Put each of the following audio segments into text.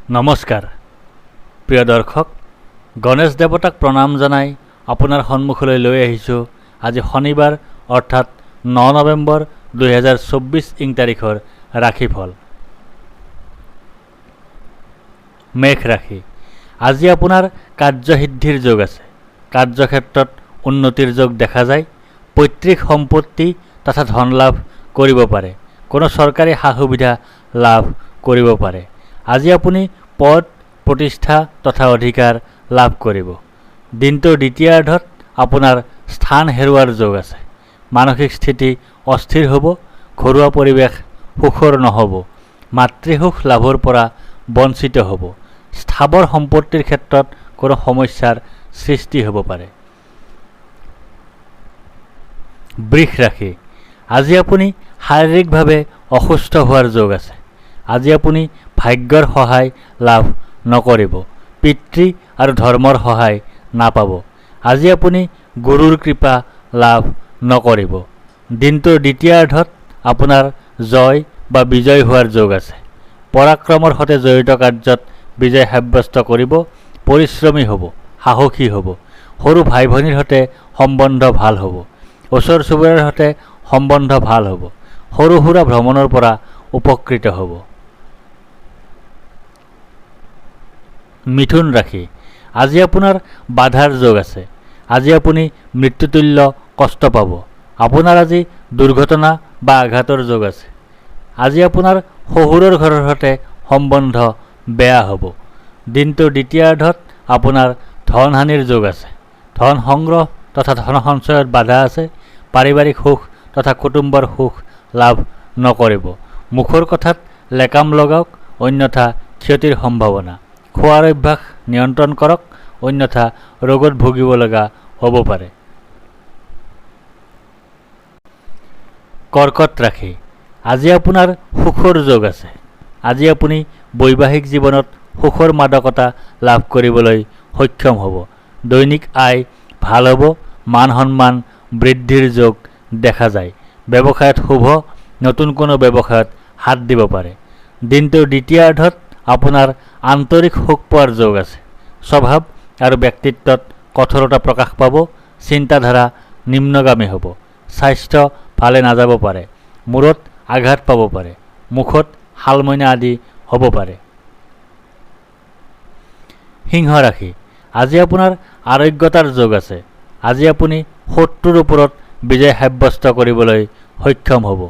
নমস্কাৰ প্ৰিয় দৰ্শক, গণেশ দেৱতাক প্ৰণাম জনাই আপোনাৰ সন্মুখলৈ লৈ আহিছোঁ আজি শনিবাৰ অৰ্থাৎ 9 নৱেম্বৰ 2024 ইং তাৰিখৰ ৰাশিফল। মেঘ ৰাশি। আজি আপোনাৰ কাৰ্যসিদ্ধিৰ যোগ আছে। কাৰ্যক্ষেত্ৰত উন্নতিৰ যোগ দেখা যায়। পৈতৃক সম্পত্তি তথা ধন লাভ কৰিব পাৰে। কোনো চৰকাৰী সা সুবিধা লাভ কৰিব পাৰে। আজি আপুনি পদ প্ৰতিষ্ঠা তথা অধিকাৰ লাভ কৰিব। দিনটোৰ দ্বিতীয়াৰ্ধত আপোনাৰ স্থান হেৰুৱাৰ যোগ আছে। মানসিক স্থিতি অস্থিৰ হ'ব। ঘৰুৱা পৰিৱেশ সুখৰ নহ'ব। মাতৃসুখ লাভৰ পৰা বঞ্চিত হ'ব। স্থাবৰ সম্পত্তিৰ ক্ষেত্ৰত কোনো সমস্যাৰ সৃষ্টি হ'ব পাৰে। বৃষ ৰাশি। আজি আপুনি শাৰীৰিকভাৱে অসুস্থ হোৱাৰ যোগ আছে। আজি আপুনি ভাগ্যৰ সহায় লাভ নকৰিব। পিতৃ আৰু ধৰ্মৰ সহায় নাপাব। আজি আপুনি গুৰুৰ কৃপা লাভ নকৰিব। দিনটোৰ দ্বিতীয়াৰ্ধত আপোনাৰ জয় বা বিজয় হোৱাৰ যোগ আছে। পৰাক্ৰমৰ সৈতে জড়িত কাৰ্যত বিজয় সাব্যস্ত কৰিব। পৰিশ্ৰমী হ'ব, সাহসী হ'ব। সৰু ভাই ভনীৰ সৈতে সম্বন্ধ ভাল হ'ব। ওচৰ চুবুৰীয়াৰ সৈতে সম্বন্ধ ভাল হ'ব। সৰু সুৰা ভ্ৰমণৰ পৰা উপকৃত হ'ব। মিথুন ৰাশি। আজি আপোনাৰ বাধাৰ যোগ আছে। আজি আপুনি মৃত্যুতুল্য কষ্ট পাব। আপোনাৰ আজি দুৰ্ঘটনা বা আঘাতৰ যোগ আছে। আজি আপোনাৰ শহুৰৰ ঘৰৰ সৈতে সম্বন্ধ বেয়া হ'ব। দিনটোৰ দ্বিতীয়াৰ্ধত আপোনাৰ ধন হানিৰ যোগ আছে। ধন সংগ্ৰহ তথা ধন সঞ্চয়ত বাধা আছে। পাৰিবাৰিক সুখ তথা কুটুম্বৰ সুখ লাভ নকৰিব। মুখৰ কথাত লেকাম লগাওক, অন্যথা ক্ষতিৰ সম্ভাৱনা। খোৱাৰ অভ্যাস নিয়ন্ত্ৰণ কৰক, অন্যথা ৰোগত ভুগিব লগা হ'ব পাৰে। কৰ্কট ৰাশি। আজি আপোনাৰ সুখৰ যোগ আছে। আজি আপুনি বৈবাহিক জীৱনত সুখৰ মাদকতা লাভ কৰিবলৈ সক্ষম হ'ব। দৈনিক আয় ভাল হ'ব। মান সন্মান বৃদ্ধিৰ যোগ দেখা যায়। ব্যৱসায়ত শুভ। নতুন কোনো ব্যৱসায়ত হাত দিব পাৰে। দিনটোৰ দ্বিতীয়াৰ্ধত আপোনাৰ আন্তৰিক সুখ পোৱাৰ যোগ আছে। স্বভাৱ আৰু ব্যক্তিত্বত কঠোৰতা প্ৰকাশ পাব। চিন্তাধাৰা নিম্নগামী হ'ব। স্বাস্থ্য ভালে নাযাব পাৰে। মূৰত আঘাত পাব পাৰে। মুখত শালমইনা আদি হ'ব পাৰে। সিংহ ৰাশি। আজি আপোনাৰ আৰোগ্যতাৰ যোগ আছে। আজি আপুনি শত্ৰুৰ ওপৰত বিজয় সাব্যস্ত কৰিবলৈ সক্ষম হ'ব।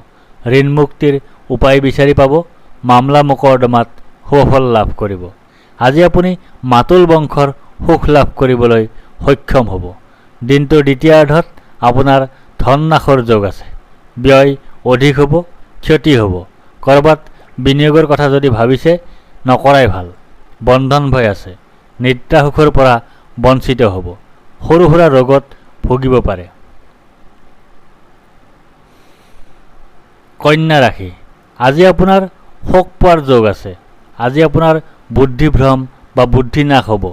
ঋণ মুক্তিৰ উপায় বিচাৰি পাব। মামলা মোকৰ্দমাত সুফল লাভ কৰিব। আজি আপুনি মাতুল বংশৰ সুখ লাভ কৰিবলৈ সক্ষম হ'ব। দিনটোৰ দ্বিতীয়াৰ্ধত আপোনাৰ ধন নাশৰ যোগ আছে। ব্যয় অধিক হ'ব। ক্ষতি হ'ব। ক'ৰবাত বিনিয়োগৰ কথা যদি ভাবিছে নকৰাই ভাল। বন্ধন ভয় আছে। নিদ্ৰা সুখৰ পৰা বঞ্চিত হ'ব। সৰু সুৰা ৰোগত ভুগিব পাৰে। কন্যা ৰাশি। আজি আপোনাৰ শোক পোৱাৰ যোগ আছে। আজি আপোনাৰ বুদ্ধিভ্ৰম বা বুদ্ধি নাশ হ'ব।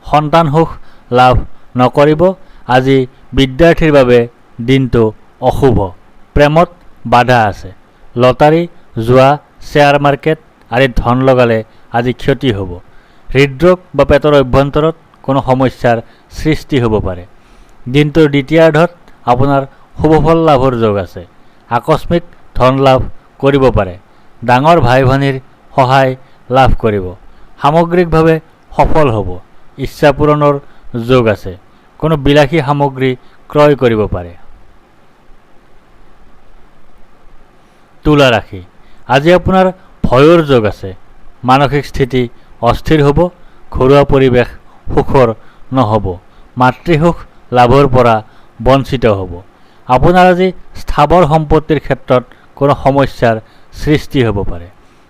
সন্তান সুখ লাভ নকৰিব। আজি বিদ্যাৰ্থীৰ বাবে দিনটো অশুভ। প্ৰেমত বাধা আছে। লটাৰী, জুৱা, শ্বেয়াৰ মাৰ্কেট আদিত ধন লগালে আজি ক্ষতি হ'ব। হৃদৰোগ বা পেটৰ অভ্যন্তৰত কোনো সমস্যাৰ সৃষ্টি হ'ব পাৰে। দিনটোৰ দ্বিতীয়াৰ্ধত আপোনাৰ শুভফল লাভৰ যোগ আছে। আকস্মিক ধন লাভ কৰিব পাৰে। ডাঙৰ ভাই ভনীৰ সহায় লাভ কৰিব। সামগ্ৰিকভাৱে সফল হ'ব। ইচ্ছা পূৰণৰ যোগ আছে। কোনো বিলাসী সামগ্ৰী ক্ৰয় কৰিব পাৰে। তুলা ৰাশি। আজি আপোনাৰ ভয়ৰ যোগ আছে। মানসিক স্থিতি অস্থিৰ হ'ব। ঘৰুৱা পৰিৱেশ সুখৰ নহ'ব। মাতৃসুখ লাভৰ পৰা বঞ্চিত হ'ব। আপোনাৰ আজি স্থাবৰ সম্পত্তিৰ ক্ষেত্ৰত কোনো সমস্যাৰ সৃষ্টি হ'ব পাৰে।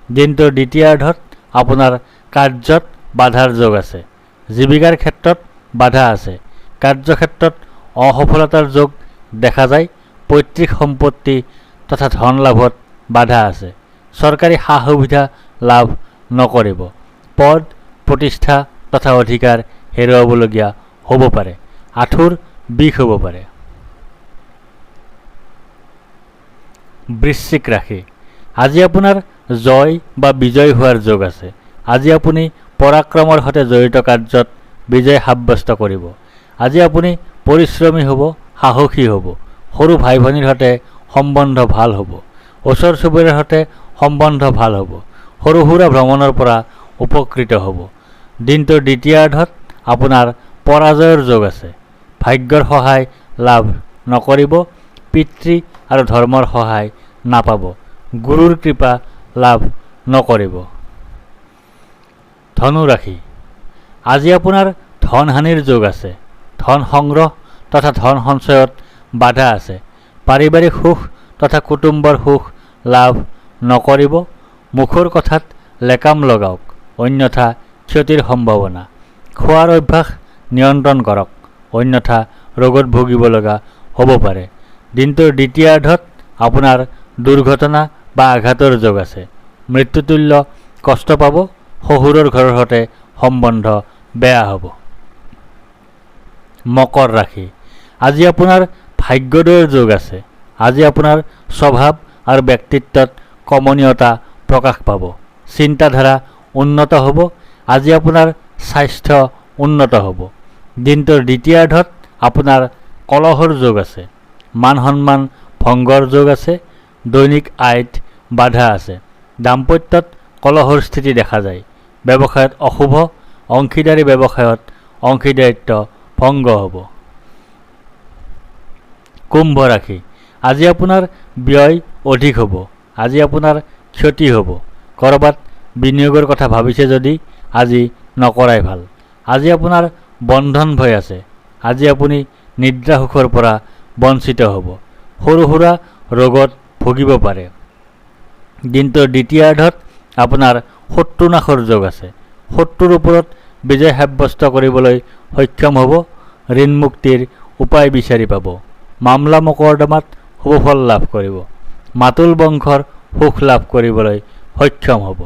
দিনটোৰ দ্বিতীয়াৰ্ধত আপোনাৰ কাৰ্যত বাধাৰ যোগ আছে। জীৱিকাৰ ক্ষেত্ৰত বাধা আছে। কাৰ্যক্ষেত্ৰত অসফলতাৰ যোগ দেখা যায়। পৈতৃক সম্পত্তি তথা ধন লাভত বাধা আছে। চৰকাৰী সা সুবিধা লাভ নকৰিব। পদ প্ৰতিষ্ঠা তথা অধিকাৰ হেৰুৱাবলগীয়া হ'ব পাৰে। আঁঠুৰ বিষ হ'ব পাৰে। বৃশ্চিক ৰাশি। আজি আপোনাৰ জয় বা বিজয় হোৱাৰ যোগ আছে। আজি আপুনি পৰাক্ৰমৰ সৈতে জড়িত কাৰ্যত বিজয় সাব্যস্ত কৰিব। আজি আপুনি পৰিশ্ৰমী হ'ব, সাহসী হ'ব। সৰু ভাই ভনীৰ সৈতে সম্বন্ধ ভাল হ'ব। ওচৰ চুবুৰীয়াৰ সৈতে সম্বন্ধ ভাল হ'ব। সৰু সুৰা ভ্ৰমণৰ পৰা উপকৃত হ'ব। দিনটোৰ দ্বিতীয়াৰ্ধত আপোনাৰ পৰাজয়ৰ যোগ আছে। ভাগ্যৰ সহায় লাভ নকৰিব। পিতৃ আৰু ধৰ্মৰ সহায় নাপাব। গুৰুৰ কৃপা লাভ নকৰিব। ধনু ৰাশি। আজি আপোনাৰ ধন হানিৰ যোগ আছে। ধন সংগ্ৰহ তথা ধন সঞ্চয়ত বাধা আছে। পাৰিবাৰিক সুখ তথা কুটুম্বৰ সুখ লাভ নকৰিব। মুখৰ কথাত লেকাম লগাওক, অন্যথা ক্ষতিৰ সম্ভাৱনা। খোৱাৰ অভ্যাস নিয়ন্ত্ৰণ কৰক, অন্যথা ৰোগত ভুগিব লগা হ'ব পাৰে। দিনটোৰ দ্বিতীয়াৰ্ধত আপোনাৰ দুৰ্ঘটনা বা আঘাতৰ যোগ আছে। মৃত্যুতুল্য কষ্ট পাব। শহুৰৰ ঘৰৰ সৈতে সম্বন্ধ বেয়া হ'ব। মকৰ ৰাশি। আজি আপোনাৰ ভাগ্যোদয়ৰ যোগ আছে। আজি আপোনাৰ স্বভাৱ আৰু ব্যক্তিত্বত কমনীয়তা প্ৰকাশ পাব। চিন্তাধাৰা উন্নত হ'ব। আজি আপোনাৰ স্বাস্থ্য উন্নত হ'ব। দিনটোৰ দ্বিতীয়াৰ্ধত আপোনাৰ কলহৰ যোগ আছে। মান সন্মান ভংগৰ যোগ আছে। দৈনিক আয়ত বাধা আছে। দাম্পত্যত কলহৰ স্থিতি দেখা যায়। ব্যৱসায়ত অশুভ। অংশীদাৰী ব্যৱসায়ত অংশীদাৰিত্ব ভংগ হ'ব। কুম্ভ ৰাশি। আজি আপোনাৰ ব্যয় অধিক হ'ব। আজি আপোনাৰ ক্ষতি হ'ব। ক'ৰবাত বিনিয়োগৰ কথা ভাবিছে যদি আজি নকৰাই ভাল। আজি আপোনাৰ বন্ধন ভয় আছে। আজি আপুনি নিদ্ৰা সুখৰ পৰা বঞ্চিত হ'ব। সৰু সুৰা ৰোগত ভুগিব পাৰে। দিনটোৰ দ্বিতীয়াৰ্ধত আপোনাৰ শত্ৰুনাশৰ যোগ আছে। শত্ৰুৰ ওপৰত বিজয় সাব্যস্ত কৰিবলৈ সক্ষম হ'ব। ঋণ মুক্তিৰ উপায় বিচাৰি পাব। মামলা মোকৰ্দমাত শুভফল লাভ কৰিব। মাতুল বংশৰ সুখ লাভ কৰিবলৈ সক্ষম হ'ব।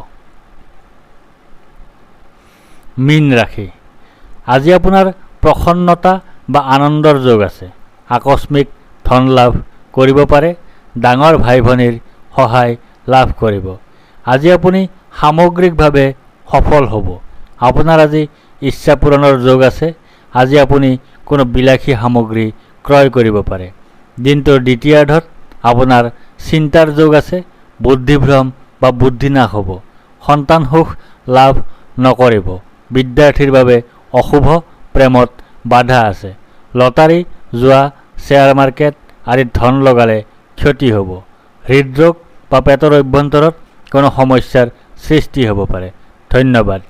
মীন ৰাশি। আজি আপোনাৰ প্ৰসন্নতা বা আনন্দৰ যোগ আছে। আকস্মিক ধন লাভ কৰিব পাৰে। ডাঙৰ ভাই ভনীৰ সহায় লাভ কৰিব। আজি আপুনি সামগ্ৰিকভাৱে সফল হ'ব। আপোনাৰ আজি ইচ্ছা পূৰণৰ যোগ আছে। আজি আপুনি কোনো বিলাসী সামগ্ৰী ক্ৰয় কৰিব পাৰে। দিনটোৰ দ্বিতীয়াৰ্ধত আপোনাৰ চিন্তাৰ যোগ আছে। বুদ্ধিভ্ৰম বা বুদ্ধিনাশ হ'ব। সন্তান সুখ লাভ নকৰিব। বিদ্যাৰ্থীৰ বাবে অশুভ। প্ৰেমত বাধা আছে। লটাৰী, জুৱা, শ্বেয়াৰ মাৰ্কেট আদিত ধন লগালে ক্ষতি হ'ব। হৃদৰোগ বা পেটৰ অভ্যন্তৰত কোনো সমস্যাৰ সৃষ্টি হ'ব পাৰে। ধন্যবাদ।